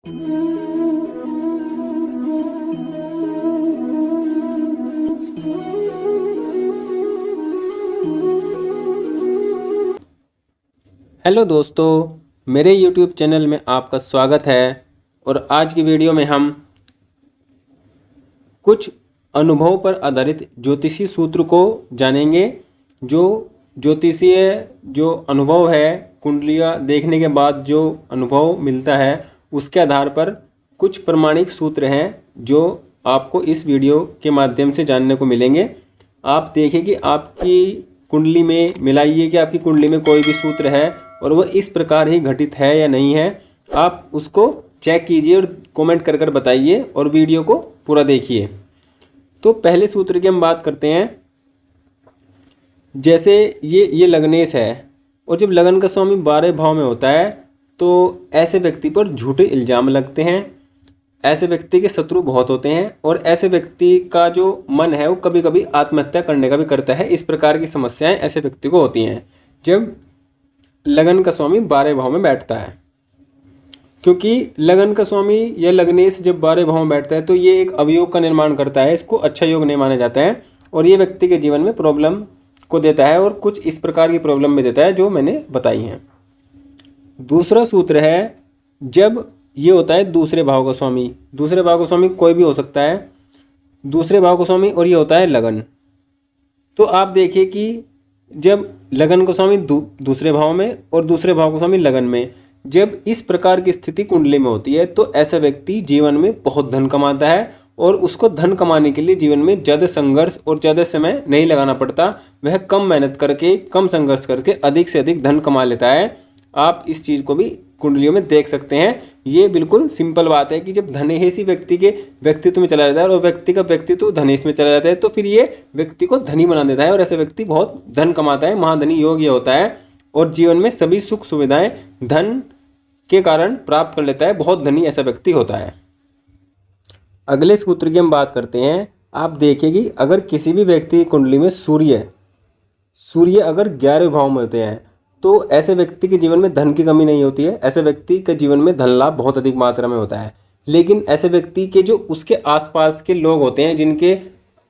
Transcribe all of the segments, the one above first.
Hello दोस्तों, मेरे YouTube channel में आपका स्वागत है। और आज की वीडियो में हम कुछ अनुभव पर आधारित ज्योतिषीय सूत्र को जानेंगे। जो ज्योतिषीय जो अनुभव है, कुंडलियाँ देखने के बाद जो अनुभव मिलता है, उसके आधार पर कुछ प्रमाणिक सूत्र हैं जो आपको इस वीडियो के माध्यम से जानने को मिलेंगे। आप देखिए कि आपकी कुंडली में मिलाइए कि आपकी कुंडली में कोई भी सूत्र है और वह इस प्रकार ही घटित है या नहीं है। आप उसको चेक कीजिए और कमेंट कर कर बताइए और वीडियो को पूरा देखिए। तो पहले सूत्र की हम बात करते हैं। जैसे ये लग्नेश है और जब लगन का स्वामी 12 भाव में होता है तो ऐसे व्यक्ति पर झूठे इल्ज़ाम लगते हैं। ऐसे व्यक्ति के शत्रु बहुत होते हैं और ऐसे व्यक्ति का जो मन है वो कभी कभी आत्महत्या करने का भी करता है। इस प्रकार की समस्याएं ऐसे व्यक्ति को होती हैं जब लगन का स्वामी 12 भाव में बैठता है। क्योंकि लगन का स्वामी या लग्नेश जब 12 भाव में बैठता है तो ये एक अवयोग का निर्माण करता है। इसको अच्छा योग नहीं माना जाता है और ये व्यक्ति के जीवन में प्रॉब्लम को देता है और कुछ इस प्रकार की प्रॉब्लम भी देता है जो मैंने बताई हैं। दूसरा सूत्र है जब ये होता है दूसरे भाव का स्वामी। दूसरे भाव का स्वामी कोई भी हो सकता है, दूसरे भाव का स्वामी, और ये होता है लगन। तो आप देखिए कि जब लगन का स्वामी दूसरे भाव में और दूसरे भाव का स्वामी लगन में, जब इस प्रकार की स्थिति कुंडली में होती है तो ऐसा व्यक्ति जीवन में बहुत धन कमाता है और उसको धन कमाने के लिए जीवन में ज़्यादा संघर्ष और ज़्यादा समय नहीं लगाना पड़ता। वह कम मेहनत करके, कम संघर्ष करके अधिक से अधिक धन कमा लेता है। आप इस चीज़ को भी कुंडलियों में देख सकते हैं। ये बिल्कुल सिंपल बात है कि जब धनेश ही व्यक्ति के व्यक्तित्व में चला जाता है और व्यक्ति का व्यक्तित्व धनेश में चला जाता है तो फिर ये व्यक्ति को धनी बना देता है और ऐसे व्यक्ति बहुत धन कमाता है। महाधनी योग ये होता है और जीवन में सभी सुख सुविधाएं धन के कारण प्राप्त कर लेता है। बहुत धनी ऐसा व्यक्ति होता है। अगले सूत्र की हम बात करते हैं। आप देखिए कि अगर किसी भी व्यक्ति की कुंडली में सूर्य अगर 11 भाव में होते हैं तो ऐसे व्यक्ति के जीवन में धन की कमी नहीं होती है। ऐसे व्यक्ति के जीवन में धन लाभ बहुत अधिक मात्रा में होता है। लेकिन ऐसे व्यक्ति के जो उसके आसपास के लोग होते हैं जिनके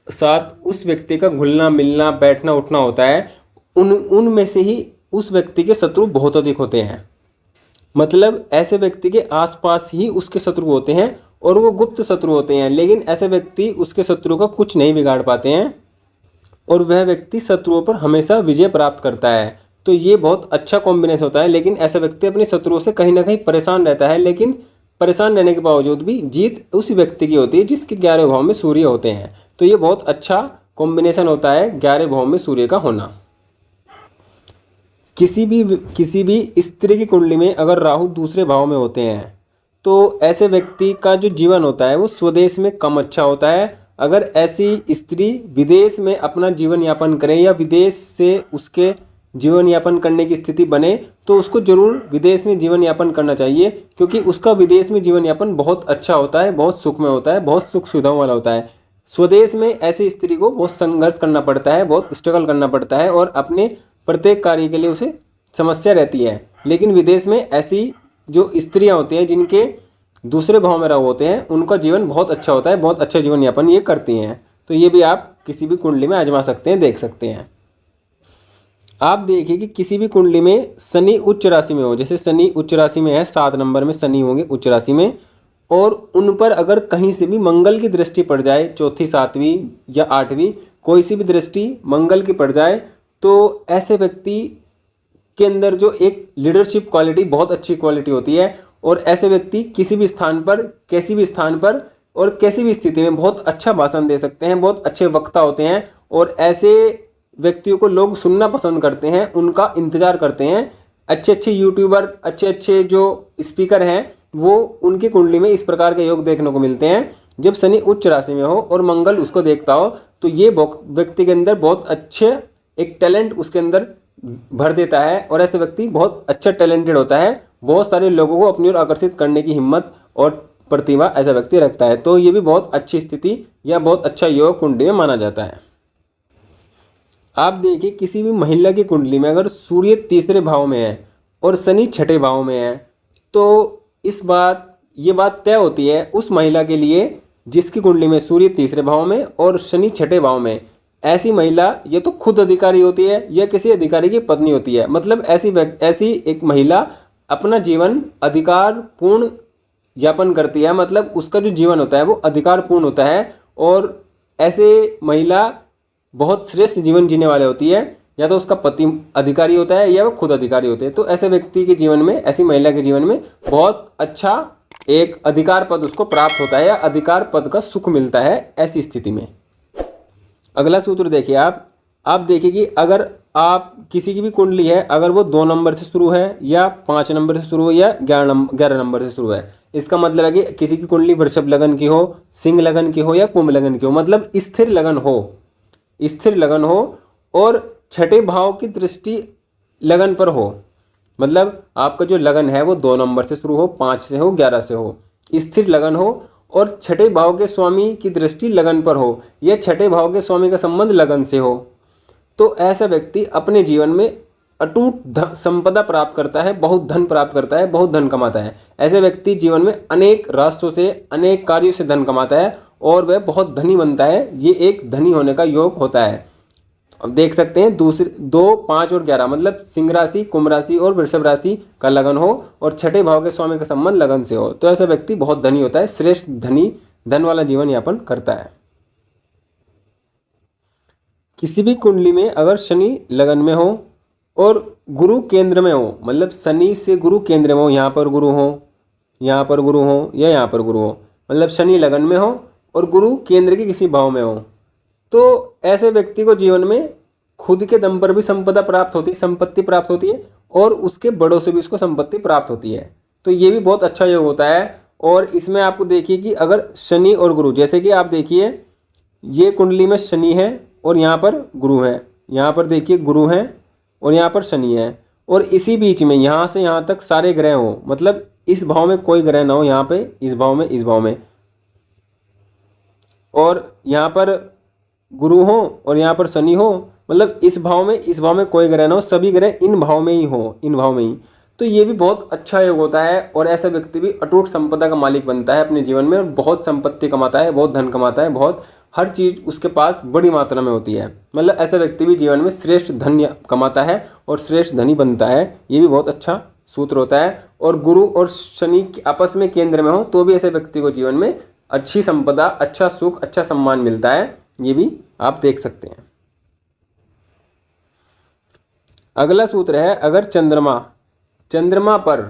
साथ उस व्यक्ति का घुलना मिलना बैठना उठना होता है, उनमें से ही उस व्यक्ति के शत्रु बहुत अधिक होते हैं। मतलब ऐसे व्यक्ति के आसपास ही उसके शत्रु होते हैं और वो गुप्त शत्रु होते हैं। लेकिन ऐसे व्यक्ति उसके शत्रु का कुछ नहीं बिगाड़ पाते हैं और वह व्यक्ति शत्रुओं पर हमेशा विजय प्राप्त करता है। तो ये बहुत अच्छा कॉम्बिनेशन होता है। लेकिन ऐसा व्यक्ति अपने शत्रुओं से कहीं ना कहीं परेशान रहता है, लेकिन परेशान रहने के बावजूद भी जीत उस व्यक्ति की होती है जिसके 11 भाव में सूर्य होते हैं। तो ये बहुत अच्छा कॉम्बिनेशन होता है 11 भाव में सूर्य का होना। किसी भी स्त्री की कुंडली में अगर राहु दूसरे भाव में होते हैं तो ऐसे व्यक्ति का जो जीवन होता है वो स्वदेश में कम अच्छा होता है। अगर ऐसी स्त्री विदेश में अपना जीवन यापन करे या विदेश से उसके जीवन यापन करने की स्थिति बने तो उसको जरूर विदेश में जीवन यापन करना चाहिए, क्योंकि उसका विदेश में जीवन यापन बहुत अच्छा होता है, बहुत सुखमय होता है, बहुत सुख सुविधाओं वाला होता है। स्वदेश में ऐसी स्त्री को बहुत संघर्ष करना पड़ता है, बहुत स्ट्रगल करना पड़ता है और अपने प्रत्येक कार्य के लिए उसे समस्या रहती है। लेकिन विदेश में ऐसी जो स्त्रियाँ होती हैं जिनके दूसरे भाव में राहु होते हैं उनका जीवन बहुत अच्छा होता है, बहुत अच्छा जीवन यापन ये करती हैं। तो ये भी आप किसी भी कुंडली में आजमा सकते हैं, देख सकते हैं। आप देखिए कि किसी भी कुंडली में शनि उच्च राशि में हो, जैसे शनि उच्च राशि में है, 7 नंबर में शनि होंगे उच्च राशि में, और उन पर अगर कहीं से भी मंगल की दृष्टि पड़ जाए, चौथी 7वीं या 8वीं कोई सी भी दृष्टि मंगल की पड़ जाए तो ऐसे व्यक्ति के अंदर जो एक लीडरशिप क्वालिटी बहुत अच्छी क्वालिटी होती है और ऐसे व्यक्ति किसी भी स्थान पर, किसी भी स्थान पर और किसी भी स्थिति में बहुत अच्छा भाषण दे सकते हैं, बहुत अच्छे वक्ता होते हैं और ऐसे व्यक्तियों को लोग सुनना पसंद करते हैं, उनका इंतजार करते हैं। अच्छे अच्छे यूट्यूबर, अच्छे अच्छे जो स्पीकर हैं वो उनकी कुंडली में इस प्रकार के योग देखने को मिलते हैं। जब शनि उच्च राशि में हो और मंगल उसको देखता हो तो ये व्यक्ति के अंदर बहुत अच्छे एक टैलेंट उसके अंदर भर देता है और ऐसे व्यक्ति बहुत अच्छा टैलेंटेड होता है। बहुत सारे लोगों को अपनी ओर आकर्षित करने की हिम्मत और प्रतिभा ऐसा व्यक्ति रखता है। तो ये भी बहुत अच्छी स्थिति या बहुत अच्छा योग कुंडली में माना जाता है। आप देखिए किसी भी महिला की कुंडली में अगर सूर्य तीसरे भाव में है और शनि छठे भाव में है तो इस बात ये बात तय होती है उस महिला के लिए जिसकी कुंडली में सूर्य तीसरे भाव में और शनि छठे भाव में। ऐसी महिला ये तो खुद अधिकारी होती है या किसी अधिकारी की पत्नी होती है। मतलब ऐसी एक महिला अपना जीवन अधिकार पूर्ण यापन करती है। मतलब उसका जो जीवन होता है वो अधिकार पूर्ण होता है और ऐसे महिला बहुत श्रेष्ठ जीवन जीने वाले होती है। या तो उसका पति अधिकारी होता है या वो खुद अधिकारी होते हैं। तो ऐसे व्यक्ति के जीवन में, ऐसी महिला के जीवन में बहुत अच्छा एक अधिकार पद उसको प्राप्त होता है या अधिकार पद का सुख मिलता है ऐसी स्थिति में। अगला सूत्र देखिए आप देखिए कि अगर आप किसी की भी कुंडली है, अगर वो 2 नंबर से शुरू है या 5 नंबर से शुरू है या 11 नंबर से शुरू है, इसका मतलब है कि किसी की कुंडली वृषभ लगन की हो, सिंह लगन की हो या कुंभ लगन की हो, मतलब स्थिर लगन हो और छठे भाव की दृष्टि लगन पर हो। मतलब आपका जो लगन है वो 2 नंबर से शुरू हो, 5 से हो, 11 से हो, स्थिर लगन हो और छठे भाव के स्वामी की दृष्टि लगन पर हो या छठे भाव के स्वामी का संबंध लगन से हो, तो ऐसा व्यक्ति अपने जीवन में अटूट संपदा प्राप्त करता है, बहुत धन प्राप्त करता है, बहुत धन कमाता है। ऐसे व्यक्ति जीवन में अनेक रास्तों से, अनेक कार्यों से धन कमाता है और वह बहुत धनी बनता है। ये एक धनी होने का योग होता है। अब देख सकते हैं 2, 5 और 11 मतलब सिंह राशि, कुंभ राशि और वृषभ राशि का लगन हो और छठे भाव के स्वामी का संबंध लगन से हो, तो ऐसा व्यक्ति बहुत धनी होता है, श्रेष्ठ धन वाला जीवन यापन करता है। किसी भी कुंडली में अगर शनि लगन में हो और गुरु केंद्र में हो, मतलब शनि से गुरु केंद्र में हो, यहाँ पर गुरु हो, यहाँ पर गुरु हो या यहाँ पर गुरु हो, मतलब शनि लगन में हो और गुरु केंद्र के किसी भाव में हो, तो ऐसे व्यक्ति को जीवन में खुद के दम पर भी संपदा प्राप्त होती है, संपत्ति प्राप्त होती है और उसके बड़ों से भी उसको संपत्ति प्राप्त होती है। तो ये भी बहुत अच्छा योग होता है। और इसमें आपको देखिए कि अगर शनि और गुरु, जैसे कि आप देखिए ये कुंडली में शनि है और यहाँ पर गुरु है, यहाँ पर देखिए गुरु है और यहाँ पर शनि है और इसी बीच में यहाँ से यहाँ तक सारे ग्रह हो, मतलब इस भाव में कोई ग्रह ना हो, यहाँ पे इस भाव में, इस भाव में, और यहाँ पर गुरु हो और यहाँ पर शनि हो, मतलब इस भाव में कोई ग्रह ना हो, सभी ग्रह इन भाव में ही हो, इन भाव में ही। तो ये भी बहुत अच्छा योग होता है और ऐसा व्यक्ति भी अटूट संपदा का मालिक बनता है अपने जीवन में, बहुत संपत्ति कमाता है, बहुत धन कमाता है, बहुत हर चीज़ उसके पास बड़ी मात्रा में होती है। मतलब ऐसा व्यक्ति भी जीवन में श्रेष्ठ धन कमाता है और श्रेष्ठ धनी बनता है। ये भी बहुत अच्छा सूत्र होता है। और गुरु और शनि आपस में केंद्र में हो तो भी ऐसे व्यक्ति को जीवन में अच्छी संपदा, अच्छा सुख, अच्छा सम्मान मिलता है। ये भी आप देख सकते हैं। अगला सूत्र है, अगर चंद्रमा पर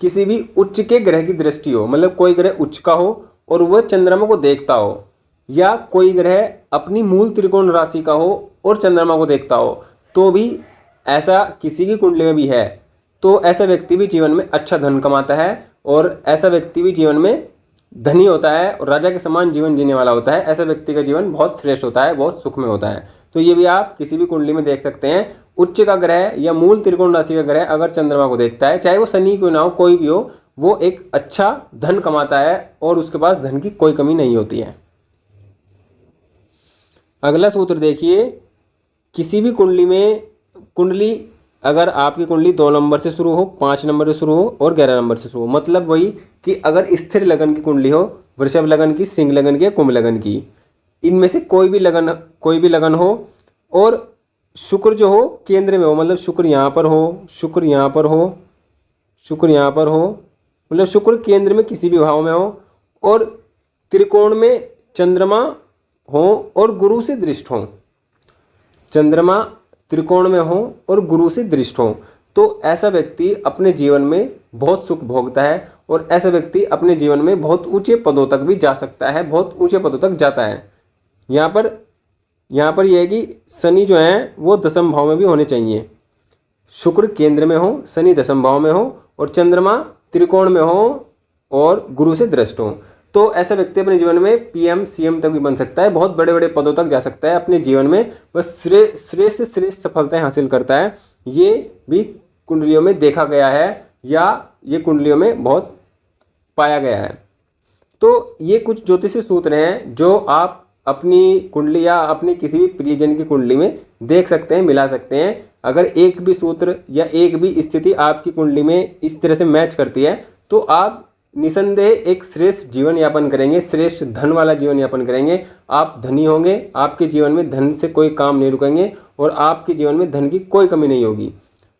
किसी भी उच्च के ग्रह की दृष्टि हो, मतलब कोई ग्रह उच्च का हो और वह चंद्रमा को देखता हो, या कोई ग्रह अपनी मूल त्रिकोण राशि का हो और चंद्रमा को देखता हो, तो भी ऐसा किसी की कुंडली में भी है, तो ऐसा व्यक्ति भी जीवन में अच्छा धन कमाता है और ऐसा व्यक्ति भी जीवन में धनी होता है और राजा के समान जीवन जीने वाला होता है। ऐसा व्यक्ति का जीवन बहुत श्रेष्ठ होता है, बहुत सुख में होता है। तो ये भी आप किसी भी कुंडली में देख सकते हैं। उच्च का ग्रह या मूल त्रिकोण राशि का ग्रह अगर चंद्रमा को देखता है, चाहे वो शनि क्यों ना हो, कोई भी हो, वो एक अच्छा धन कमाता है और उसके पास धन की कोई कमी नहीं होती है। अगला सूत्र देखिए, किसी भी कुंडली अगर आपकी कुंडली 2 नंबर से शुरू हो, 5 नंबर से शुरू हो और 11 नंबर से शुरू हो, मतलब वही कि अगर स्थिर लगन की कुंडली हो, वृषभ लगन की, सिंह लगन की या कुंभ लगन की, इनमें से कोई भी लगन हो और शुक्र जो हो केंद्र में हो, मतलब शुक्र यहाँ पर हो, शुक्र यहाँ पर हो, शुक्र यहाँ पर हो, मतलब शुक्र केंद्र में किसी भी भाव में हो और त्रिकोण में चंद्रमा हो और गुरु से दृष्ट हो, चंद्रमा त्रिकोण में हो और गुरु से दृष्ट हो, तो ऐसा व्यक्ति अपने जीवन में बहुत सुख भोगता है और ऐसा व्यक्ति अपने जीवन में बहुत ऊंचे पदों तक भी जा सकता है, बहुत ऊंचे पदों तक जाता है। यहाँ पर यह है कि शनि जो है वो 10वें भाव में भी होने चाहिए, शुक्र केंद्र में हो, शनि 10वें भाव में हो और चंद्रमा त्रिकोण में हो और गुरु से दृष्ट हो, तो ऐसा व्यक्ति अपने जीवन में PM CM तक भी बन सकता है, बहुत बड़े बड़े पदों तक जा सकता है अपने जीवन में, वह श्रेष्ठ से श्रेष्ठ सफलताएं हासिल करता है। ये भी कुंडलियों में देखा गया है या ये कुंडलियों में बहुत पाया गया है। तो ये कुछ ज्योतिषीय सूत्र हैं जो आप अपनी कुंडली या अपनी किसी भी प्रियजन की कुंडली में देख सकते हैं, मिला सकते हैं। अगर एक भी सूत्र या एक भी स्थिति आपकी कुंडली में इस तरह से मैच करती है तो आप निसंदेह एक श्रेष्ठ जीवन यापन करेंगे, श्रेष्ठ धन वाला जीवन यापन करेंगे। आप धनी होंगे, आपके जीवन में धन से कोई काम नहीं रुकेंगे और आपके जीवन में धन की कोई कमी नहीं होगी।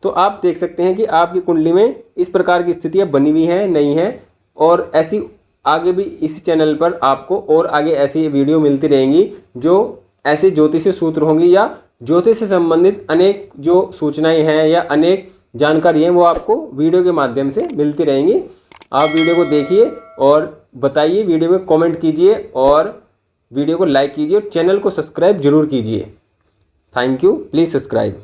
तो आप देख सकते हैं कि आपकी कुंडली में इस प्रकार की स्थितियाँ बनी हुई हैं, नहीं है, और ऐसी आगे भी इस चैनल पर आपको और आगे ऐसी वीडियो मिलती रहेंगी जो ऐसे ज्योतिषीय सूत्र होंगी या ज्योतिष से संबंधित अनेक जो सूचनाएं हैं या अनेक जानकारी हैं वो आपको वीडियो के माध्यम से मिलती रहेंगी। आप वीडियो को देखिए और बताइए, वीडियो में कमेंट कीजिए और वीडियो को लाइक कीजिए और चैनल को सब्सक्राइब जरूर कीजिए। Thank you, please subscribe.